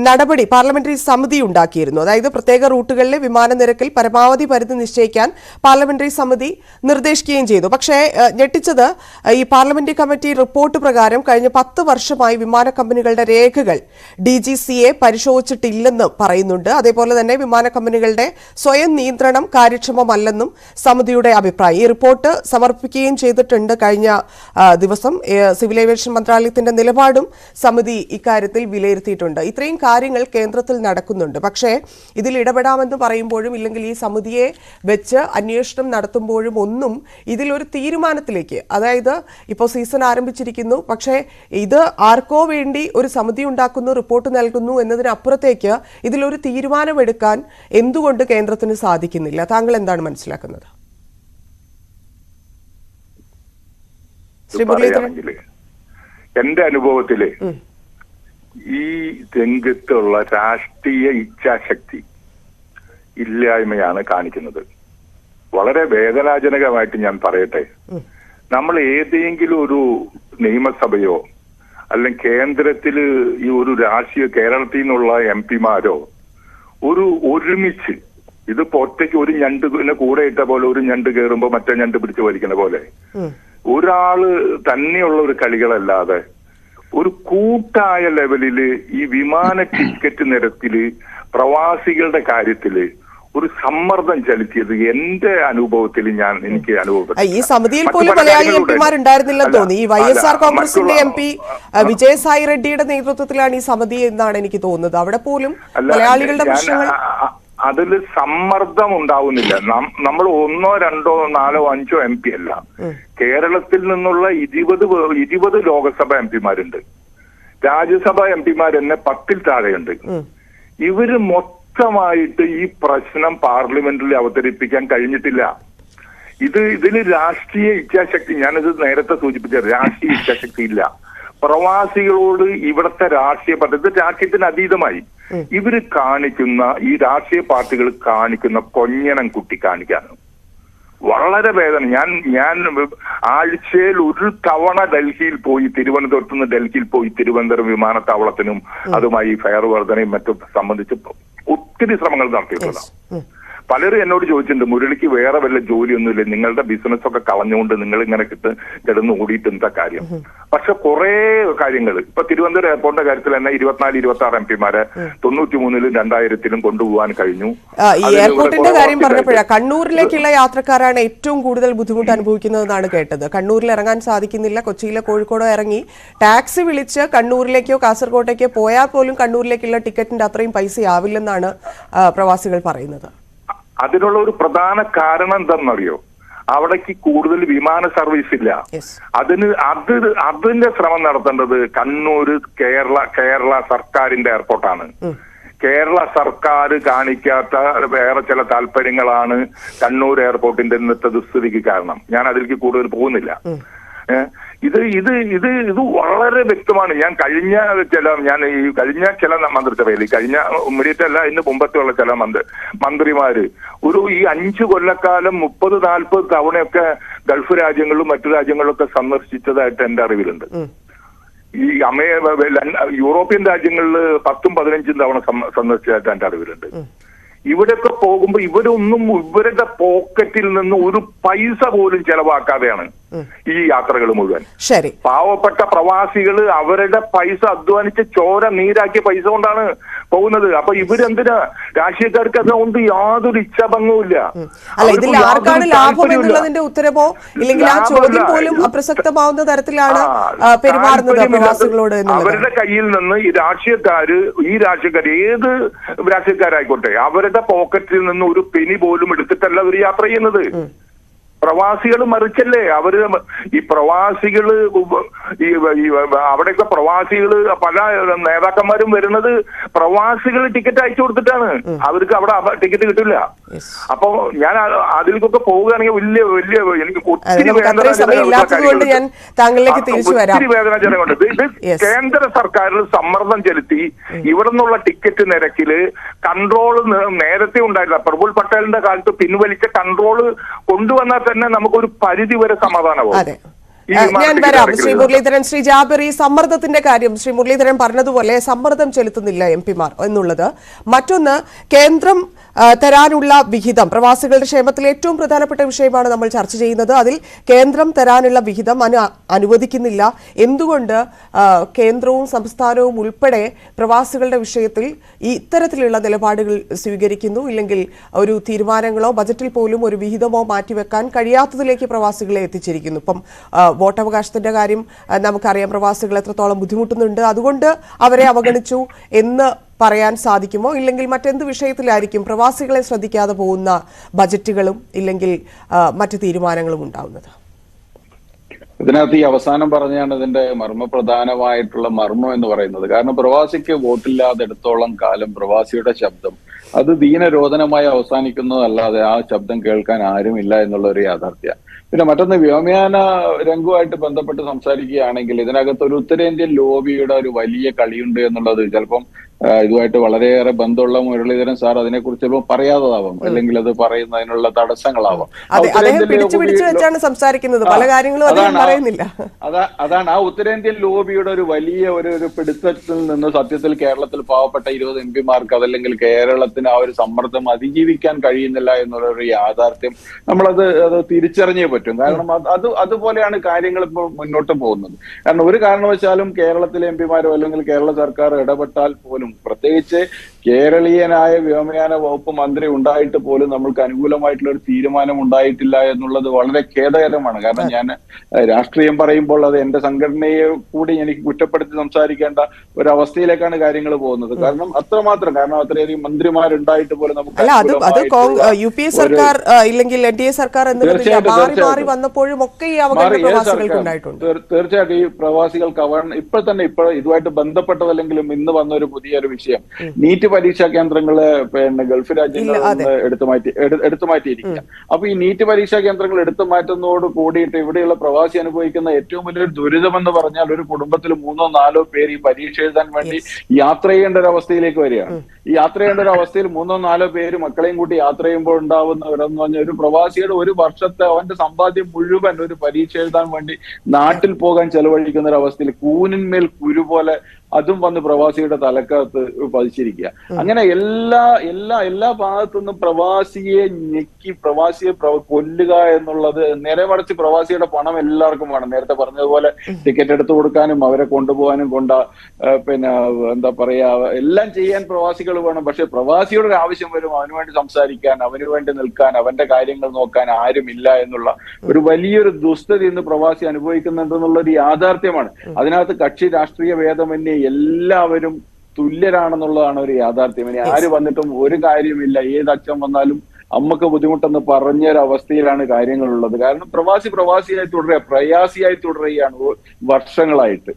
നടപടി പാർലമെന്ററി സമിതി ഉണ്ടാക്കിയിരുന്നു. അതായത് പ്രത്യേക റൂട്ടുകളിലെ വിമാന നിരക്കിൽ പരമാവധി പരിധി നിശ്ചയിക്കാൻ പാർലമെന്ററി സമിതി നിർദ്ദേശിക്കുകയും ചെയ്തു. പക്ഷേ ഞെട്ടിച്ചത് ഈ പാർലമെന്ററി കമ്മിറ്റി റിപ്പോർട്ട് പ്രകാരം കഴിഞ്ഞ 10 വർഷമായി വിമാന കമ്പനികളുടെ രേഖകൾ DGCA പരിശോധിച്ചിട്ടില്ലെന്ന് പറയുന്നുണ്ട്. അതേപോലെ തന്നെ വിമാന കമ്പനികളുടെ സ്വയം നിയന്ത്രണം കാര്യക്ഷമമല്ലെന്നും സമിതിയുടെ അഭിപ്രായം. ഈ റിപ്പോർട്ട് സമർപ്പിക്കുകയും ചെയ്തിട്ടുണ്ട് കഴിഞ്ഞ ദിവസം. സിവിൽ ഏവിയേഷൻ മന്ത്രാലയത്തിന്റെ നിലപാടും സമിതി ഇക്കാര്യത്തിൽ വിലയിരുത്തിയിട്ടുണ്ട്. ഇത്രയും കാര്യങ്ങൾ കേന്ദ്രത്തിൽ നടക്കുന്നുണ്ട്. പക്ഷേ ഇതിൽ ഇടപെടാമെന്ന് പറയുമ്പോഴും ഇല്ലെങ്കിൽ ഈ സമിതിയെ വെച്ച് അന്വേഷണം നടത്തുമ്പോഴും ഒന്നും ഇതിലൊരു തീരുമാനത്തിലേക്ക്, അതായത് ഇപ്പോൾ സീസൺ ആരംഭിച്ചിരിക്കുന്നു, പക്ഷേ ഇത് ആർക്കോ വേണ്ടി ഒരു സമിതി ഉണ്ടാക്കുന്നു, റിപ്പോർട്ട് നൽകുന്നു എന്നതിനപ്പുറത്തേക്ക് ഇതിലൊരു തീരുമാനമെടുക്കാൻ എന്തുകൊണ്ട് കേന്ദ്രത്തിന് സാധിക്കുന്നില്ല? താങ്കൾ എന്താണ് മനസ്സിലാക്കുന്നത്? ശ്രീ മുരളീധരൻ, എന്റെ അനുഭവത്തില് ഈ രംഗത്തുള്ള രാഷ്ട്രീയ ഇച്ഛാശക്തി ഇല്ലായ്മയാണ് കാണിക്കുന്നത്. വളരെ വേദനാജനകമായിട്ട് ഞാൻ പറയട്ടെ, നമ്മൾ ഏതെങ്കിലും ഒരു നിയമസഭയോ അല്ലെങ്കിൽ കേന്ദ്രത്തില് ഈ ഒരു രാഷ്ട്രീയ കേരളത്തിൽ നിന്നുള്ള MP-മാരോ ഒരുമിച്ച് ഇതിപ്പോ ഒറ്റയ്ക്ക് ഒരു ഞണ്ടിനെ കൂടെ ഇട്ട പോലെ ഒരു ഞണ്ട് കയറുമ്പോ മറ്റേ ഞണ്ട് പിടിച്ച് വലിക്കുന്ന പോലെ ഒരാള് തന്നെയുള്ള ഒരു കളികളല്ലാതെ ഒരു കൂട്ടായ ലെവലില് ഈ വിമാന ടിക്കറ്റ് നിരക്കില് പ്രവാസികളുടെ കാര്യത്തില് ഒരു സമ്മർദ്ദം ചെലുത്തിയത് എന്റെ അനുഭവത്തിൽ എനിക്ക് അനുഭവപ്പെട്ടു. ഈ സമിതിയിൽ പോലും മലയാളി MP-മാരുണ്ടായിരുന്നില്ലെന്ന് തോന്നി. ഈ YSR കോൺഗ്രസിന്റെ MP വിജയസായി റെഡ്ഡിയുടെ നേതൃത്വത്തിലാണ് ഈ സമിതി എന്നാണ് എനിക്ക് തോന്നുന്നത്. അവിടെ പോലും മലയാളികളുടെ പ്രശ്നങ്ങൾ അതിൽ സമ്മർദ്ദം ഉണ്ടാവുന്നില്ല. നമ്മൾ 1, 2, 4, 5 MP അല്ല, കേരളത്തിൽ നിന്നുള്ള 20 ലോകസഭ MP-മാരുണ്ട്, രാജ്യസഭ MP-മാർ തന്നെ 10-ൽ താഴെയുണ്ട്. ഇവര് മൊത്തമായിട്ട് ഈ പ്രശ്നം പാർലമെന്റിൽ അവതരിപ്പിക്കാൻ കഴിഞ്ഞിട്ടില്ല. ഇതിന് രാഷ്ട്രീയ ഇച്ഛാശക്തി, ഞാനിത് നേരത്തെ സൂചിപ്പിച്ച രാഷ്ട്രീയ ഇച്ഛാശക്തി ഇല്ല. പ്രവാസികളോട് ഇവിടുത്തെ രാഷ്ട്രീയ പാർട്ടി രാഷ്ട്രീയത്തിന് അതീതമായി ഇവര് കാണിക്കുന്ന ഈ രാഷ്ട്രീയ പാർട്ടികൾ കാണിക്കുന്ന കൊഞ്ഞനം കുട്ടി കാണിക്കാണ് വളരെ വേദന. ഞാൻ ആഴ്ചയിൽ ഒരു തവണ ഡൽഹിയിൽ പോയി, തിരുവനന്തപുരത്ത് നിന്ന് ഡൽഹിയിൽ പോയി തിരുവനന്തപുരം വിമാനത്താവളത്തിനും അതുമായി ഫെയർ വർധനയും മറ്റും സംബന്ധിച്ച് ഒത്തിരി ശ്രമങ്ങൾ നടത്തിയിട്ടുള്ളതാണ്. പലരും എന്നോട് ചോദിച്ചിട്ടുണ്ട്, മുരളിക്ക് വേറെ വല്ല ജോലിയൊന്നുമില്ല, നിങ്ങളുടെ ബിസിനസ് ഒക്കെ കളഞ്ഞുകൊണ്ട് നിങ്ങൾ ഇങ്ങനെ കിടന്ന് ഓടിയിട്ട് എന്താ കാര്യം? പക്ഷെ കുറെ കാര്യങ്ങൾ ഇപ്പൊ തിരുവനന്തപുരം എയർപോർട്ടിന്റെ കാര്യത്തിൽ തന്നെ 24-26 MP-മാരെ 93-ലും 2000-ലും കൊണ്ടുപോകാൻ കഴിഞ്ഞു. ഈ എയർപോർട്ടിന്റെ കാര്യം പറഞ്ഞപ്പോഴാണ് കണ്ണൂരിലേക്കുള്ള യാത്രക്കാരാണ് ഏറ്റവും കൂടുതൽ ബുദ്ധിമുട്ട് അനുഭവിക്കുന്നതെന്നാണ് കേട്ടത്. കണ്ണൂരിൽ ഇറങ്ങാൻ സാധിക്കുന്നില്ല. കൊച്ചിയിലോ കോഴിക്കോടോ ഇറങ്ങി ടാക്സി വിളിച്ച് കണ്ണൂരിലേക്കോ കാസർഗോട്ടേക്കോ പോയാൽ പോലും കണ്ണൂരിലേക്കുള്ള ടിക്കറ്റിന്റെ അത്രയും പൈസയാവില്ലെന്നാണ് പ്രവാസികൾ പറയുന്നത്. അതിനുള്ള ഒരു പ്രധാന കാരണം എന്താണെന്നറിയോ? അവിടേക്ക് കൂടുതൽ വിമാന സർവീസ് ഇല്ല. അതിന്റെ ശ്രമം നടത്തേണ്ടത് കണ്ണൂര് കേരള സർക്കാരിന്റെ എയർപോർട്ടാണ്. കേരള സർക്കാർ കാണിക്കാത്ത വേറെ ചില താല്പര്യങ്ങളാണ് കണ്ണൂർ എയർപോർട്ടിന്റെ ഇന്നത്തെ ദുസ്ഥിതിക്ക് കാരണം. ഞാൻ അതിലേക്ക് കൂടുതൽ പോകുന്നില്ല. ഇത് വളരെ വ്യക്തമാണ്. ഞാൻ കഴിഞ്ഞ ചില മന്ത്രിസഭയിൽ, കഴിഞ്ഞ ഇമ്മീഡിയറ്റ് അല്ല ഇന്ന് മുമ്പത്തെയുള്ള ചില മന്ത്രിമാര് ഈ 5 കൊല്ലക്കാലം 30-40 തവണയൊക്കെ ഗൾഫ് രാജ്യങ്ങളിലും മറ്റു രാജ്യങ്ങളിലൊക്കെ സന്ദർശിച്ചതായിട്ട് എന്റെ അറിവിലുണ്ട്. ഈ യൂറോപ്യൻ രാജ്യങ്ങളിൽ 10-15 തവണ സന്ദർശിച്ചതായിട്ട് എന്റെ അറിവിലുണ്ട്. ഇവിടെയൊക്കെ പോകുമ്പോ ഇവരുടെ പോക്കറ്റിൽ നിന്ന് ഒരു പൈസ പോലും ചെലവാക്കാതെയാണ് ഈ യാത്രകൾ മുഴുവൻ. ശരി, പാവപ്പെട്ട പ്രവാസികൾ അവരുടെ പൈസ അധ്വാനിച്ച് ചോര നീരാക്കിയ പൈസ കൊണ്ടാണ് പോകുന്നത്. അപ്പൊ ഇവരെന്തിനാ? രാഷ്ട്രീയക്കാർക്ക് അതുകൊണ്ട് യാതൊരു ഇച്ഛാഭംഗവും ഇല്ല. അല്ല, ഇതിൽ ആർക്കാണ് ലാഭം എന്നുള്ളതിന്റെ ഉത്തരമോ ഇല്ലെങ്കിൽ ആ ചോദ്യം പോലും അപ്രസക്തമാവുന്ന തരത്തിലാണ് പെരുമാറുന്നത് പ്രവാസികളോട്. അവരുടെ കയ്യിൽ നിന്ന് ഈ രാഷ്ട്രീയക്കാർ ഏത് രാഷ്ട്രീയക്കാരായിക്കോട്ടെ അവരുടെ പോക്കറ്റിൽ നിന്ന് ഒരു പെനി പോലും എടുത്തിട്ടല്ല അവർ യാത്ര ചെയ്യുന്നത്. പ്രവാസികൾ മറിച്ചല്ലേ അവര് ഈ പ്രവാസികള് അവിടെയൊക്കെ പ്രവാസികള് പല നേതാക്കന്മാരും വരുന്നത് പ്രവാസികൾ ടിക്കറ്റ് അയച്ചു കൊടുത്തിട്ടാണ്. അവർക്ക് അവിടെ ടിക്കറ്റ് കിട്ടില്ല. അപ്പൊ ഞാൻ അതിലേക്കൊക്കെ പോവുകയാണെങ്കിൽ വലിയ എനിക്ക് ഒത്തിരി വേദനാജനകമുണ്ട്. ഇത് കേന്ദ്ര സർക്കാരിൽ സമ്മർദ്ദം ചെലുത്തി ഇവിടെ നിന്നുള്ള ടിക്കറ്റ് നിരക്കില് കൺട്രോൾ നേരത്തെ ഉണ്ടായില്ല. പ്രഫുൽ പട്ടേലിന്റെ കാലത്ത് പിൻവലിച്ച കൺട്രോൾ കൊണ്ടുവന്നാൽ തന്നെ നമുക്കൊരു പരിധി വരെ സമാധാനമാവും. ഞാൻ വരാം ശ്രീ മുരളീധരൻ. ശ്രീ ജാബിർ, ഈ സമ്മർദ്ദത്തിന്റെ കാര്യം ശ്രീ മുരളീധരൻ പറഞ്ഞതുപോലെ സമ്മർദ്ദം ചെലുത്തുന്നില്ല MP-മാർ എന്നുള്ളത്. മറ്റൊന്ന്, കേന്ദ്രം തരാനുള്ള വിഹിതം, പ്രവാസികളുടെ ക്ഷേമത്തിലെ ഏറ്റവും പ്രധാനപ്പെട്ട വിഷയമാണ് നമ്മൾ ചർച്ച ചെയ്യുന്നത്. അതിൽ കേന്ദ്രം തരാനുള്ള വിഹിതം അനുവദിക്കുന്നില്ല. എന്തുകൊണ്ട് കേന്ദ്രവും സംസ്ഥാനവും ഉൾപ്പെടെ പ്രവാസികളുടെ വിഷയത്തിൽ ഇത്തരത്തിലുള്ള നിലപാടുകൾ സ്വീകരിക്കുന്നു? ഇല്ലെങ്കിൽ ഒരു തീരുമാനങ്ങളോ ബജറ്റിൽ പോലും ഒരു വിഹിതമോ മാറ്റിവെക്കാൻ കഴിയാത്തതിലേക്ക് പ്രവാസികളെ എത്തിച്ചിരിക്കുന്നു. ഇപ്പം വോട്ടവകാശത്തിന്റെ കാര്യം നമുക്കറിയാം, പ്രവാസികൾ എത്രത്തോളം ബുദ്ധിമുട്ടുന്നുണ്ട്, അതുകൊണ്ട് അവരെ അവഗണിച്ചു എന്ന് പറയാൻ സാധിക്കുമോ? ഇല്ലെങ്കിൽ മറ്റെന്ത് വിഷയത്തിലായിരിക്കും പ്രവാസികളെ ശ്രദ്ധിക്കാതെ പോകുന്ന ബജറ്റുകളും ഇല്ലെങ്കിൽ മറ്റു തീരുമാനങ്ങളും ഉണ്ടാവുന്നത്? ഇതിനകത്ത് ഈ അവസാനം പറഞ്ഞാണ് ഇതിന്റെ മർമ്മപ്രധാനമായിട്ടുള്ള മർമ്മം എന്ന് പറയുന്നത്. കാരണം പ്രവാസിക്ക് വോട്ടില്ലാതെടുത്തോളം കാലം പ്രവാസിയുടെ ശബ്ദം അത് ദീനരോധനമായി അവസാനിക്കുന്നതല്ലാതെ ആ ശബ്ദം കേൾക്കാൻ ആരുമില്ല എന്നുള്ള ഒരു യാഥാർത്ഥ്യ. പിന്നെ മറ്റൊന്ന്, വ്യോമയാന രംഗവുമായിട്ട് ബന്ധപ്പെട്ട് സംസാരിക്കുകയാണെങ്കിൽ ഇതിനകത്ത് ഒരു ഉത്തരേന്ത്യൻ ലോബിയുടെ ഒരു വലിയ കളിയുണ്ട് എന്നുള്ളത് ചിലപ്പം ഇതുമായിട്ട് വളരെയേറെ ബന്ധമുള്ള മുരളീധരൻ സാർ അതിനെക്കുറിച്ച് ചിലപ്പോൾ പറയാത്തതാവാം, അല്ലെങ്കിൽ അത് പറയുന്നതിനുള്ള തടസ്സങ്ങളാവാം. വെച്ചാണ് സംസാരിക്കുന്നത്, പല കാര്യങ്ങളും അതാണ് ആ ഉത്തരേന്ത്യൻ ലോബിയുടെ ഒരു വലിയ ഒരു പിടുത്തത്തിൽ നിന്ന് സത്യത്തിൽ കേരളത്തിൽ പാവപ്പെട്ട 20 എംപിമാർക്ക് അതല്ലെങ്കിൽ കേരളത്തിന് ആ ഒരു സമ്മർദ്ദം അതിജീവിക്കാൻ കഴിയുന്നില്ല എന്നുള്ള ഒരു യാഥാർത്ഥ്യം നമ്മളത് തിരിച്ചറിഞ്ഞേ പറ്റും. കാരണം അതുപോലെയാണ് കാര്യങ്ങൾ ഇപ്പോൾ മുന്നോട്ട് പോകുന്നത്. കാരണം ഒരു കാരണവശാലും കേരളത്തിലെ എംപിമാരോ അല്ലെങ്കിൽ കേരള സർക്കാർ ഇടപെട്ടാൽ പോലും, പ്രത്യേകിച്ച് കേരളീയനായ വ്യോമയാന വകുപ്പ് മന്ത്രി ഉണ്ടായിട്ട് പോലും നമ്മൾക്ക് അനുകൂലമായിട്ടുള്ള ഒരു തീരുമാനം ഉണ്ടായിട്ടില്ല എന്നുള്ളത് വളരെ ഖേദകരമാണ്. കാരണം ഞാൻ രാഷ്ട്രീയം പറയുമ്പോൾ അത് എന്റെ സംഘടനയെ കൂടി എനിക്ക് കുറ്റപ്പെടുത്തി സംസാരിക്കേണ്ട ഒരു അവസ്ഥയിലേക്കാണ് കാര്യങ്ങൾ പോകുന്നത്. കാരണം അത്രയധികം മന്ത്രിമാരുണ്ടായിട്ട് പോലും നമുക്ക് തീർച്ചയായിട്ടും ഈ പ്രവാസികൾക്ക് ഇപ്പോൾ ഇതുമായിട്ട് ബന്ധപ്പെട്ടതല്ലെങ്കിലും ഇന്ന് വന്ന ഒരു പുതിയൊരു വിഷയം, നീറ്റ് പരീക്ഷാ കേന്ദ്രങ്ങള് ഗൾഫ് രാജ്യങ്ങളിൽ എടുത്തു മാറ്റിയിരിക്കുക. അപ്പൊ ഈ നീറ്റ് പരീക്ഷാ കേന്ദ്രങ്ങൾ എടുത്തു മാറ്റുന്നതോട് കൂടിയിട്ട് ഇവിടെയുള്ള പ്രവാസി അനുഭവിക്കുന്ന ഏറ്റവും വലിയൊരു ദുരിതമെന്ന് പറഞ്ഞാൽ ഒരു കുടുംബത്തിൽ 3-4 പേര് ഈ പരീക്ഷ എഴുതാൻ വേണ്ടി യാത്ര ചെയ്യേണ്ട ഒരു അവസ്ഥയിലേക്ക് വരികയാണ്. ഈ യാത്ര ചെയ്യേണ്ട ഒരു അവസ്ഥയിൽ 3-4 പേര് മക്കളെയും കൂട്ടി യാത്ര ചെയ്യുമ്പോൾ ഉണ്ടാവുന്നവരെന്ന് പറഞ്ഞാൽ ഒരു പ്രവാസിയുടെ ഒരു വർഷത്തെ അവന്റെ സമ്പാദ്യം മുഴുവൻ ഒരു പരീക്ഷ എഴുതാൻ വേണ്ടി നാട്ടിൽ പോകാൻ ചെലവഴിക്കുന്ന ഒരു അവസ്ഥയിൽ കൂനിന്മേൽ കുരു പോലെ അതും വന്ന് പ്രവാസിയുടെ തലക്കകത്ത് പതിച്ചിരിക്കുക. അങ്ങനെ എല്ലാ ഭാഗത്തുനിന്നും പ്രവാസിയെ ഞെക്കി പ്രവാസിയെ കൊല്ലുക എന്നുള്ളത്, നേരെ മറിച്ച് പ്രവാസിയുടെ പണം എല്ലാവർക്കും വേണം. നേരത്തെ പറഞ്ഞതുപോലെ ടിക്കറ്റ് എടുത്തു കൊടുക്കാനും അവരെ കൊണ്ടുപോകാനും എന്താ പറയാ എല്ലാം ചെയ്യാൻ പ്രവാസികൾ വേണം. പക്ഷെ പ്രവാസിയുടെ ഒരു ആവശ്യം വരും, അവന് വേണ്ടി സംസാരിക്കാൻ, അവന് വേണ്ടി നിൽക്കാൻ, അവന്റെ കാര്യങ്ങൾ നോക്കാൻ ആരുമില്ല എന്നുള്ള ഒരു വലിയൊരു ദുസ്ഥിതി ഇന്ന് പ്രവാസി അനുഭവിക്കുന്നുണ്ടെന്നുള്ള ഒരു യാഥാർത്ഥ്യമാണ്. അതിനകത്ത് കക്ഷി രാഷ്ട്രീയ ഭേദമന്യേ എല്ലാവരും തുല്യരാണെന്നുള്ളതാണ് ഒരു യാഥാർത്ഥ്യം. ഇനി ആര് വന്നിട്ടും ഒരു കാര്യമില്ല, ഏത് അച്ഛൻ വന്നാലും അമ്മക്ക് ബുദ്ധിമുട്ടെന്ന് പറഞ്ഞൊരവസ്ഥയിലാണ് കാര്യങ്ങളുള്ളത്. കാരണം പ്രവാസിയായി തുടരുക, പ്രയാസിയായി തുടരുകയാണ് വർഷങ്ങളായിട്ട്.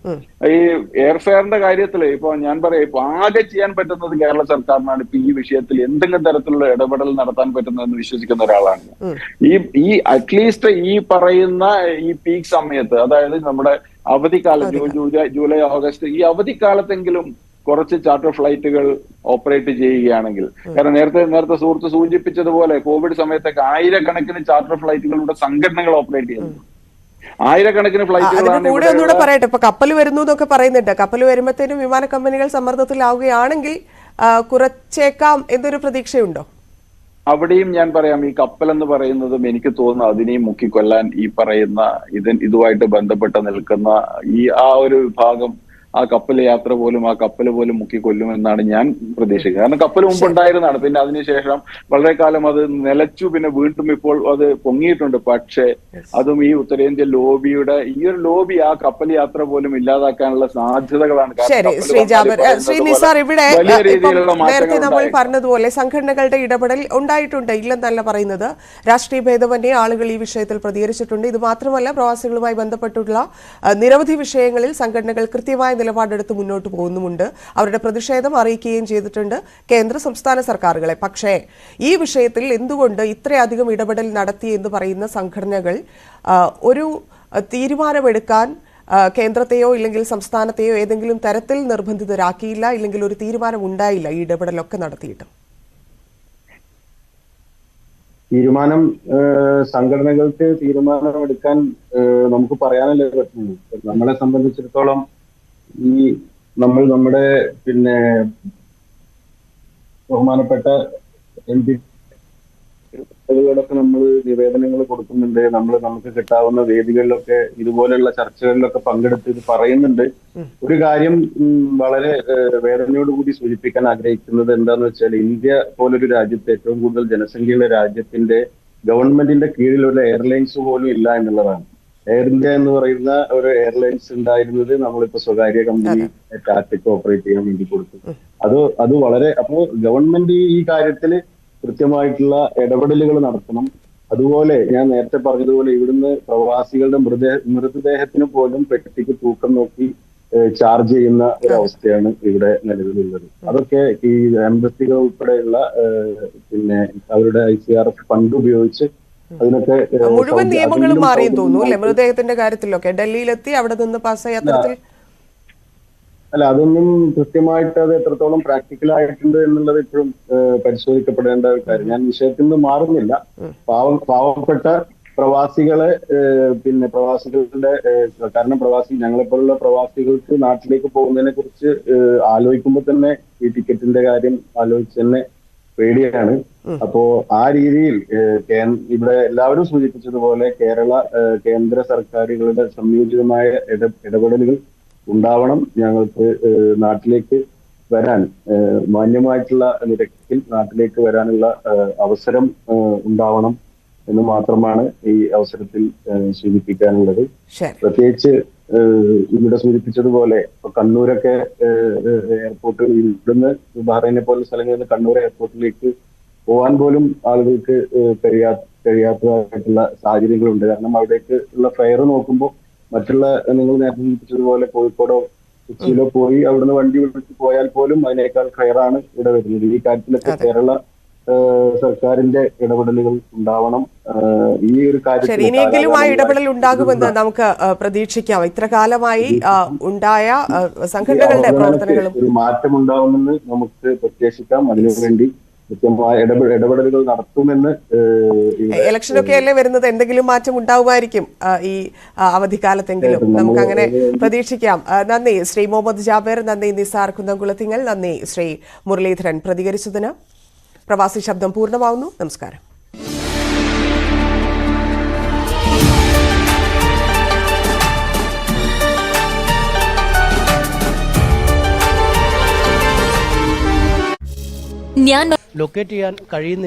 ഈ എയർഫെയറിന്റെ കാര്യത്തിൽ ഇപ്പൊ ഞാൻ പറയാം, ഇപ്പൊ ആകെ ചെയ്യാൻ പറ്റുന്നത് കേരള സർക്കാരിനാണ്. ഇപ്പൊ ഈ വിഷയത്തിൽ എന്തെങ്കിലും തരത്തിലുള്ള ഇടപെടൽ നടത്താൻ പറ്റുന്നതെന്ന് വിശ്വസിക്കുന്ന ഒരാളാണ്. ഈ അറ്റ്ലീസ്റ്റ് ഈ പറയുന്ന ഈ പീക്ക് സമയത്ത്, അതായത് നമ്മുടെ അവധിക്കാലം ജൂലൈ ഓഗസ്റ്റ്, ഈ അവധിക്കാലത്തെങ്കിലും കുറച്ച് ചാർട്ടർ ഫ്ലൈറ്റുകൾ ഓപ്പറേറ്റ് ചെയ്യുകയാണെങ്കിൽ, കാരണം നേരത്തെ സുഹൃത്ത് സൂചിപ്പിച്ചതുപോലെ കോവിഡ് സമയത്തൊക്കെ ആയിരക്കണക്കിന് ചാർട്ടർ ഫ്ലൈറ്റുകളുടെ സംഘടനകൾ ഓപ്പറേറ്റ് ചെയ്യുന്നു. ആയിരക്കണക്കിന് ഫ്ലൈറ്റുകളാണ്. പറയട്ടെ, ഇപ്പൊ കപ്പൽ വരുന്നു എന്നൊക്കെ പറയുന്നുണ്ട്. കപ്പൽ വരുമ്പോഴത്തേനും വിമാന കമ്പനികൾ സമ്മർദ്ദത്തിലാവുകയാണെങ്കിൽ കുറച്ചേക്കാം എന്നൊരു പ്രതീക്ഷയുണ്ടോ? അവിടെയും ഞാൻ പറയാം, ഈ കപ്പൽ എന്ന് പറയുന്നതും എനിക്ക് തോന്നുന്നു അതിനെയും മുക്കിക്കൊല്ലാൻ ഈ പറയുന്ന ഇതുമായിട്ട് ബന്ധപ്പെട്ട് നിൽക്കുന്ന ആ ഒരു വിഭാഗം ആ കപ്പൽ പോലും മുക്കിക്കൊല്ലുമെന്നാണ് ഞാൻ പ്രതീക്ഷിക്കുന്നത്. കാരണം കപ്പൽ മുമ്പ് ഉണ്ടായിരുന്നതാണ്, പിന്നെ അതിനുശേഷം വളരെ കാലം അത് നിലച്ചു, പിന്നെ വീണ്ടും ഇപ്പോൾ അത് പൊങ്ങിയിട്ടുണ്ട്. പക്ഷേ അതും ഈ ഉത്തരേന്ത്യൻ ലോബിയുടെ ഈ ഒരു ലോബി ആ കപ്പൽ യാത്ര പോലും ഇല്ലാതാക്കാനുള്ള സാധ്യതകളാണ്. വലിയ രീതിയിലുള്ള നേരത്തെ നമ്മൾ പറഞ്ഞതുപോലെ സംഘടനകളുടെ ഇടപെടൽ ഉണ്ടായിട്ടുണ്ട്, ഇല്ലെന്നല്ല പറയുന്നത്. രാഷ്ട്രീയ ഭേദമന്യേ ആളുകൾ ഈ വിഷയത്തിൽ പ്രതികരിച്ചിട്ടുണ്ട്. ഇത് മാത്രമല്ല, പ്രവാസികളുമായി ബന്ധപ്പെട്ടുള്ള നിരവധി വിഷയങ്ങളിൽ സംഘടനകൾ കൃത്യമായ നിലപാടെടുത്ത് മുന്നോട്ട് പോകുന്നുമുണ്ട്. അവരുടെ പ്രതിഷേധം അറിയിക്കുകയും ചെയ്തിട്ടുണ്ട് കേന്ദ്ര സംസ്ഥാന സർക്കാരുകളെ. പക്ഷേ ഈ വിഷയത്തിൽ എന്തുകൊണ്ട് ഇത്രയധികം ഇടപെടൽ നടത്തി എന്ന് പറയുന്ന സംഘടനകൾ ഒരു തീരുമാനമെടുക്കാൻ കേന്ദ്രത്തെയോ ഇല്ലെങ്കിൽ സംസ്ഥാനത്തെയോ ഏതെങ്കിലും തരത്തിൽ നിർബന്ധിതരാക്കിയില്ല, ഇല്ലെങ്കിൽ ഒരു തീരുമാനം ഉണ്ടായില്ല ഈ ഇടപെടലൊക്കെ നടത്തിയിട്ട്? സംഘടനകൾക്ക് തീരുമാനമെടുക്കാൻ നമുക്ക് പറയാനല്ലേ പറ്റുള്ളൂ. നമ്മളെ സംബന്ധിച്ചിടത്തോളം നമ്മുടെ ബഹുമാനപ്പെട്ട എംപികളൊക്കെ നമ്മൾ നിവേദനങ്ങൾ കൊടുക്കുന്നുണ്ട്. നമുക്ക് കിട്ടാവുന്ന വേദികളിലൊക്കെ ഇതുപോലെയുള്ള ചർച്ചകളിലൊക്കെ പങ്കെടുത്ത് ഇത് പറയുന്നുണ്ട്. ഒരു കാര്യം വളരെ വേദനയോടുകൂടി സൂചിപ്പിക്കാൻ ആഗ്രഹിക്കുന്നത് എന്താന്ന് വെച്ചാൽ, ഇന്ത്യ പോലൊരു രാജ്യത്ത് ഏറ്റവും കൂടുതൽ ജനസംഖ്യയുള്ള രാജ്യത്തിന്റെ ഗവൺമെന്റിന്റെ കീഴിലുള്ള എയർലൈൻസ് പോലും ഇല്ല എന്നുള്ളതാണ്. എയർ ഇന്ത്യ എന്ന് പറയുന്ന ഒരു എയർലൈൻസ് ഉണ്ടായിരുന്നത് നമ്മളിപ്പോ സ്വകാര്യ കമ്പനി ടാറ്റയ്ക്ക് ഓപ്പറേറ്റ് ചെയ്യാൻ വേണ്ടി കൊടുത്തു. അത് വളരെ, അപ്പോ ഗവൺമെന്റ് ഈ കാര്യത്തിൽ കൃത്യമായിട്ടുള്ള ഇടപെടലുകൾ നടത്തണം. അതുപോലെ ഞാൻ നേരത്തെ പറഞ്ഞതുപോലെ ഇവിടുന്ന് പ്രവാസികളുടെ മൃതദേഹത്തിന് പോലും പെട്ടിക്ക് തൂക്കം നോക്കി ചാർജ് ചെയ്യുന്ന ഒരു അവസ്ഥയാണ് ഇവിടെ നിലവിലുള്ളത്. അതൊക്കെ ഈ എംബസികൾ ഉൾപ്പെടെയുള്ള അവരുടെ ICRF ഫണ്ട് ഉപയോഗിച്ച് അതിനൊക്കെ മുഴുവൻ നിയമങ്ങളും മാറിയെന്ന് തോന്നുന്നു അല്ലെ? മൃതദേഹത്തിന്റെ കാര്യത്തിലൊക്കെ ഡൽഹിയിലെത്തി അവിടെ നിന്ന് പാസ്സായി അത്തരത്തിൽ അല്ല, അതൊന്നും കൃത്യമായിട്ട് അത് എത്രത്തോളം പ്രാക്ടിക്കൽ ആയിട്ടുണ്ട് എന്നുള്ളത് ഇപ്പോഴും പരിശോധിക്കപ്പെടേണ്ട ഒരു കാര്യം. ഞാൻ വിഷയത്തിൽ നിന്ന് മാറുന്നില്ല. പാവപ്പെട്ട പ്രവാസികളെ പിന്നെ പ്രവാസികളുടെ കാരണം ഞങ്ങളെപ്പോലുള്ള പ്രവാസികൾക്ക് നാട്ടിലേക്ക് പോകുന്നതിനെ കുറിച്ച് ആലോചിക്കുമ്പോൾ തന്നെ ഈ ടിക്കറ്റിന്റെ കാര്യം ആലോചിച്ച് തന്നെ പേടിയാണ്. അപ്പോ ആ രീതിയിൽ ഇവിടെ എല്ലാവരും സൂചിപ്പിച്ചതുപോലെ കേന്ദ്ര സർക്കാരുകളുടെ സംയോജിതമായ ഇടപെടലുകൾ ഉണ്ടാവണം. ഞങ്ങൾക്ക് നാട്ടിലേക്ക് വരാൻ മാന്യമായിട്ടുള്ള നിരക്കിൽ നാട്ടിലേക്ക് വരാനുള്ള അവസരം ഉണ്ടാവണം എന്ന് മാത്രമാണ് ഈ അവസരത്തിൽ സൂചിപ്പിക്കാനുള്ളത്. പ്രത്യേകിച്ച് ഇവിടെ സൂചിപ്പിച്ചതുപോലെ കണ്ണൂരൊക്കെ എയർപോർട്ട് ഇവിടുന്ന് ബഹ്റൈനെ പോലുള്ള സ്ഥലങ്ങളിൽ നിന്ന് കണ്ണൂർ എയർപോർട്ടിലേക്ക് പോകാൻ പോലും ആളുകൾക്ക് കഴിയാത്തതായിട്ടുള്ള സാഹചര്യങ്ങളുണ്ട്. കാരണം അവിടേക്ക് ഉള്ള ഫെയർ നോക്കുമ്പോൾ മറ്റുള്ള നിങ്ങൾ നേരത്തെ സൂചിപ്പിച്ചതുപോലെ കോഴിക്കോടോ കൊച്ചിയിലോ പോയി അവിടുന്ന് വണ്ടി വിളിച്ച് പോയാൽ പോലും അതിനേക്കാൾ ഫെയറാണ് ഇവിടെ വരുന്നത്. ഈ കാര്യത്തിലൊക്കെ കേരള സർക്കാരിന്റെ ഇടപെടലുകൾ ഉണ്ടാവണം. ഈ ഒരു കാര്യത്തിൽ ഇനിയെങ്കിലും ആ ഇടപെടൽ ഉണ്ടാകുമെന്ന് നമുക്ക് പ്രതീക്ഷിക്കാം. ഇത്ര കാലമായി ഉണ്ടായ സംഘടനകളുടെ പ്രവർത്തനങ്ങളും ഒരു മാറ്റം ഉണ്ടാവുമെന്ന് നമുക്ക് പ്രത്യാശിക്കാം. അതിനുവേണ്ടി കൃത്യമായ ഇടപെടലുകൾ നടത്തുമെന്ന്. ഇലക്ഷനൊക്കെ അല്ലേ വരുന്നത്, എന്തെങ്കിലും മാറ്റം ഉണ്ടാവുമായിരിക്കും ഈ അവധിക്കാലത്തെങ്കിലും, നമുക്ക് അങ്ങനെ പ്രതീക്ഷിക്കാം. നന്ദി ശ്രീ മുഹമ്മദ് ജാബിർ, നന്ദി നിസാർ കുന്നംകുളത്തിങ്ങൽ, നന്ദി ശ്രീ മുരളീധരൻ പ്രതികരിച്ചതിന്. പ്രവാസി ശബ്ദം പൂർണ്ണമാവുന്നു. നമസ്കാരം. ലൊക്കേറ്റ് ചെയ്യാൻ കഴിയുന്നില്ല.